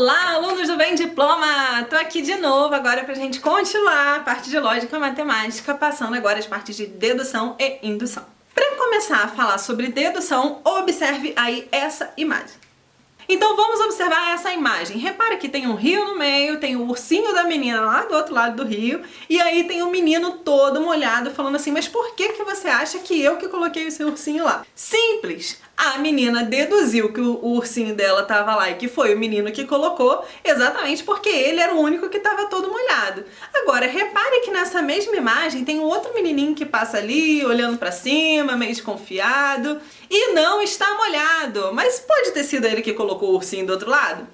Olá, alunos do Bem Diploma! Tô aqui de novo agora pra gente continuar a parte de lógica e matemática, passando agora as partes de dedução e indução. Para começar a falar sobre dedução, observe aí essa imagem. Então vamos observar essa imagem. Repara que tem um rio no meio, tem o ursinho da menina lá do outro lado do rio, e aí tem o menino todo molhado falando assim, mas por que você acha que eu que coloquei o seu ursinho lá? Simples! A menina deduziu que o ursinho dela estava lá e que foi o menino que colocou, exatamente porque ele era o único que estava todo molhado. Agora, repare que nessa mesma imagem tem um outro menininho que passa ali, olhando para cima, meio desconfiado, e não está molhado. Mas pode ter sido ele que colocou o ursinho do outro lado?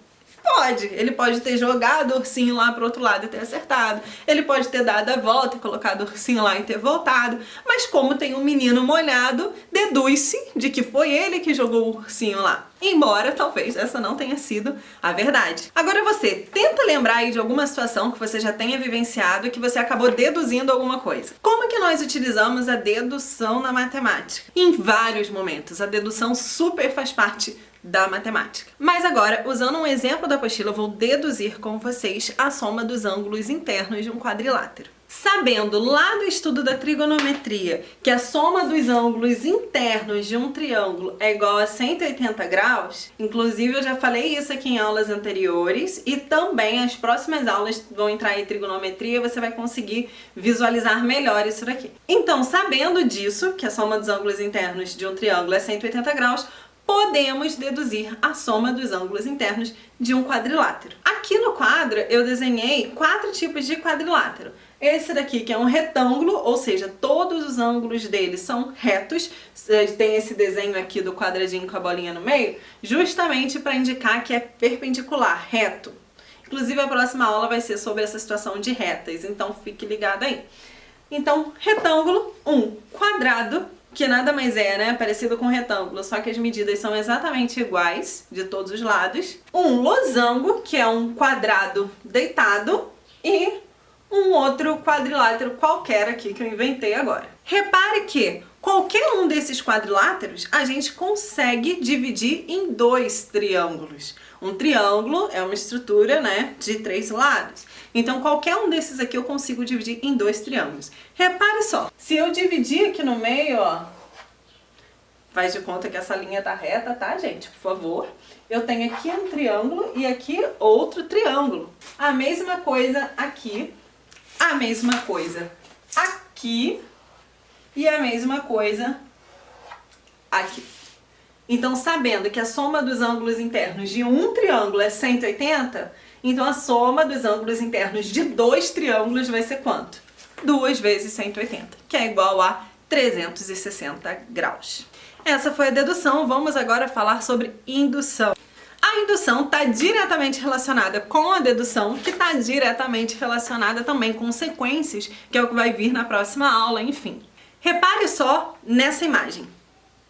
Pode, ele pode ter jogado o ursinho lá pro outro lado e ter acertado, ele pode ter dado a volta e colocado o ursinho lá e ter voltado, mas como tem um menino molhado, deduz-se de que foi ele que jogou o ursinho lá, embora talvez essa não tenha sido a verdade. Agora você, tenta lembrar aí de alguma situação que você já tenha vivenciado e que você acabou deduzindo alguma coisa. Como que nós utilizamos a dedução na matemática? Em vários momentos, a dedução super faz parte da matemática. Mas agora, usando um exemplo da apostila, eu vou deduzir com vocês a soma dos ângulos internos de um quadrilátero. Sabendo lá do estudo da trigonometria que a soma dos ângulos internos de um triângulo é igual a 180 graus, inclusive eu já falei isso aqui em aulas anteriores e também as próximas aulas vão entrar em trigonometria, você vai conseguir visualizar melhor isso daqui. Então, sabendo disso, que a soma dos ângulos internos de um triângulo é 180 graus, podemos deduzir a soma dos ângulos internos de um quadrilátero. Aqui no quadro eu desenhei 4 tipos de quadrilátero. Esse daqui que é um retângulo, ou seja, todos os ângulos dele são retos. Tem esse desenho aqui do quadradinho com a bolinha no meio, justamente para indicar que é perpendicular, reto. Inclusive a próxima aula vai ser sobre essa situação de retas, então fique ligado aí. Então, retângulo, quadrado, que nada mais é, né, parecido com um retângulo, só que as medidas são exatamente iguais de todos os lados. Um losango, que é um quadrado deitado, e um outro quadrilátero qualquer aqui que eu inventei agora. Repare que qualquer um desses quadriláteros a gente consegue dividir em 2 triângulos. Um triângulo é uma estrutura, né, de 3 lados. Então qualquer um desses aqui eu consigo dividir em 2 triângulos. Repare só, se eu dividir aqui no meio, ó, faz de conta que essa linha tá reta, tá, gente? Por favor. Eu tenho aqui um triângulo e aqui outro triângulo. A mesma coisa aqui, a mesma coisa aqui e a mesma coisa aqui. Então, sabendo que a soma dos ângulos internos de um triângulo é 180, então a soma dos ângulos internos de 2 triângulos vai ser quanto? 2 vezes 180, que é igual a 360 graus. Essa foi a dedução, vamos agora falar sobre indução. A indução está diretamente relacionada com a dedução, que está diretamente relacionada também com sequências, que é o que vai vir na próxima aula, enfim. Repare só nessa imagem.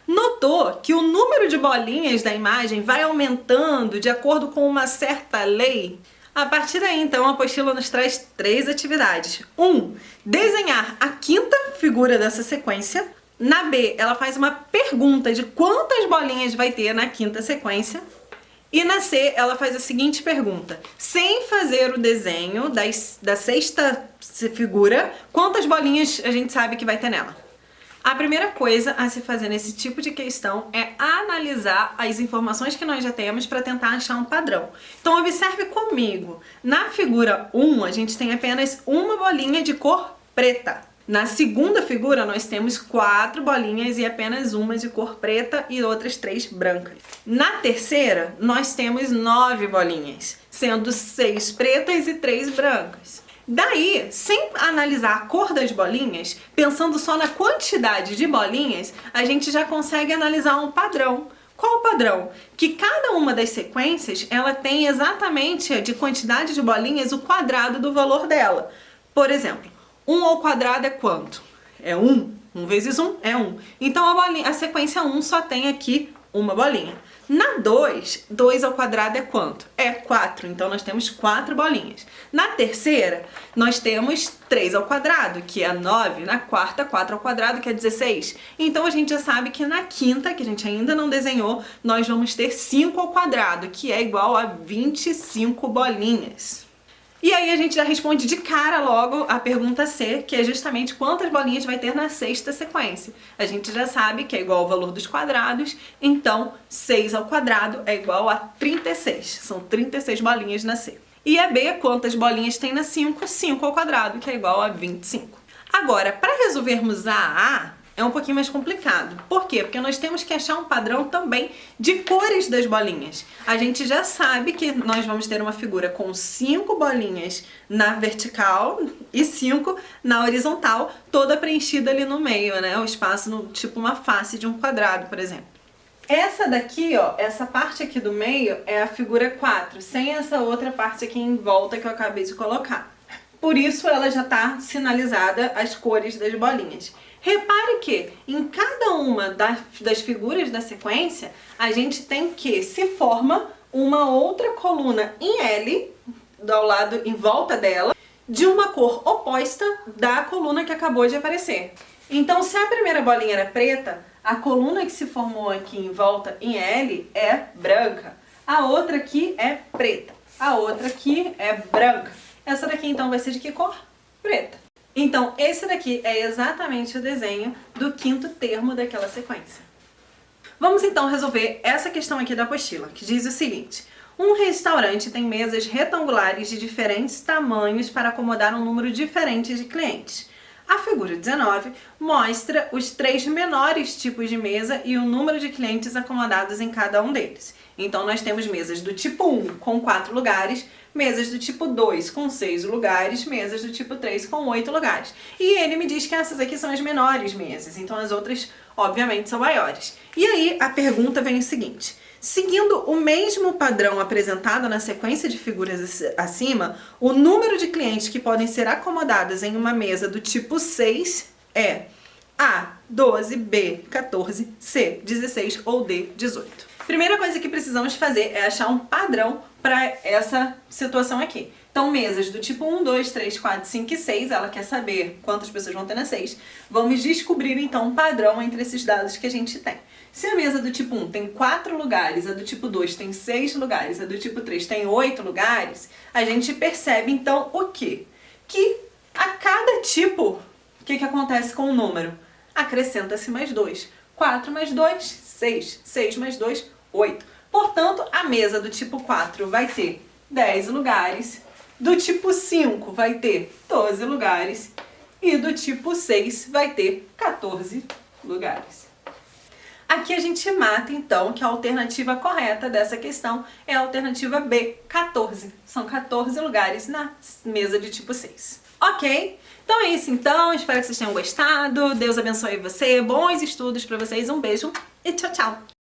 Notou que o número de bolinhas da imagem vai aumentando de acordo com uma certa lei? A partir daí, então, a apostila nos traz 3 atividades. 1. Desenhar a 5ª figura dessa sequência. Na B, ela faz uma pergunta de quantas bolinhas vai ter na 5ª sequência. E na C, ela faz a seguinte pergunta. Sem fazer o desenho da 6ª figura, quantas bolinhas a gente sabe que vai ter nela? A primeira coisa a se fazer nesse tipo de questão é analisar as informações que nós já temos para tentar achar um padrão. Então observe comigo, na figura 1 a gente tem apenas uma bolinha de cor preta. Na segunda figura nós temos 4 bolinhas e apenas uma de cor preta e outras 3 brancas. Na terceira nós temos 9 bolinhas, sendo 6 pretas e 3 brancas. Daí, sem analisar a cor das bolinhas, pensando só na quantidade de bolinhas, a gente já consegue analisar um padrão. Qual o padrão? Que cada uma das sequências, ela tem exatamente de quantidade de bolinhas o quadrado do valor dela. Por exemplo, 1 ao quadrado é quanto? É 1. 1 vezes 1 é 1. Então a sequência 1 só tem aqui uma bolinha. Na 2, 2 ao quadrado é quanto? É 4, então nós temos 4 bolinhas. Na terceira, nós temos 3 ao quadrado, que é 9. Na quarta, 4 ao quadrado, que é 16. Então a gente já sabe que na quinta, que a gente ainda não desenhou, nós vamos ter 5 ao quadrado, que é igual a 25 bolinhas. E aí a gente já responde de cara logo a pergunta C, que é justamente quantas bolinhas vai ter na sexta sequência. A gente já sabe que é igual ao valor dos quadrados, então 6 ao quadrado é igual a 36. São 36 bolinhas na C. E a B, quantas bolinhas tem na 5? 5 ao quadrado, que é igual a 25. Agora, para resolvermos a A, é um pouquinho mais complicado. Por quê? Porque nós temos que achar um padrão também de cores das bolinhas. A gente já sabe que nós vamos ter uma figura com 5 bolinhas na vertical e 5 na horizontal, toda preenchida ali no meio, né? O espaço, tipo uma face de um quadrado, por exemplo. Essa daqui, ó, essa parte aqui do meio é a figura 4, sem essa outra parte aqui em volta que eu acabei de colocar. Por isso ela já está sinalizada as cores das bolinhas. Repare que em cada uma das figuras da sequência, a gente tem que se forma uma outra coluna em L, ao lado, em volta dela, de uma cor oposta da coluna que acabou de aparecer. Então, se a primeira bolinha era preta, a coluna que se formou aqui em volta em L é branca. A outra aqui é preta. A outra aqui é branca. Essa daqui, então, vai ser de que cor? Preta. Então, esse daqui é exatamente o desenho do quinto termo daquela sequência. Vamos então resolver essa questão aqui da apostila, que diz o seguinte: um restaurante tem mesas retangulares de diferentes tamanhos para acomodar um número diferente de clientes. A figura 19 mostra os 3 menores tipos de mesa e o número de clientes acomodados em cada um deles. Então, nós temos mesas do tipo 1 com 4 lugares, mesas do tipo 2 com 6 lugares, mesas do tipo 3 com 8 lugares. E ele me diz que essas aqui são as menores mesas, então as outras, obviamente, são maiores. E aí, a pergunta vem o seguinte: seguindo o mesmo padrão apresentado na sequência de figuras acima, o número de clientes que podem ser acomodados em uma mesa do tipo 6 é A, 12, B, 14, C, 16 ou D, 18. Primeira coisa que precisamos fazer é achar um padrão para essa situação aqui. Então, mesas do tipo 1, 2, 3, 4, 5 e 6, ela quer saber quantas pessoas vão ter na 6. Vamos descobrir, então, um padrão entre esses dados que a gente tem. Se a mesa do tipo 1 tem 4 lugares, a do tipo 2 tem 6 lugares, a do tipo 3 tem 8 lugares, a gente percebe, então, o quê? Que a cada tipo, o que acontece com o número? Acrescenta-se mais 2. 4 mais 2, 6. 6 mais 2, 8. Portanto, a mesa do tipo 4 vai ter 10 lugares, do tipo 5 vai ter 12 lugares e do tipo 6 vai ter 14 lugares. Aqui a gente mata, então, que a alternativa correta dessa questão é a alternativa B, 14. São 14 lugares na mesa de tipo 6. Ok? Então é isso, então. Espero que vocês tenham gostado. Deus abençoe você. Bons estudos para vocês. Um beijo e tchau, tchau!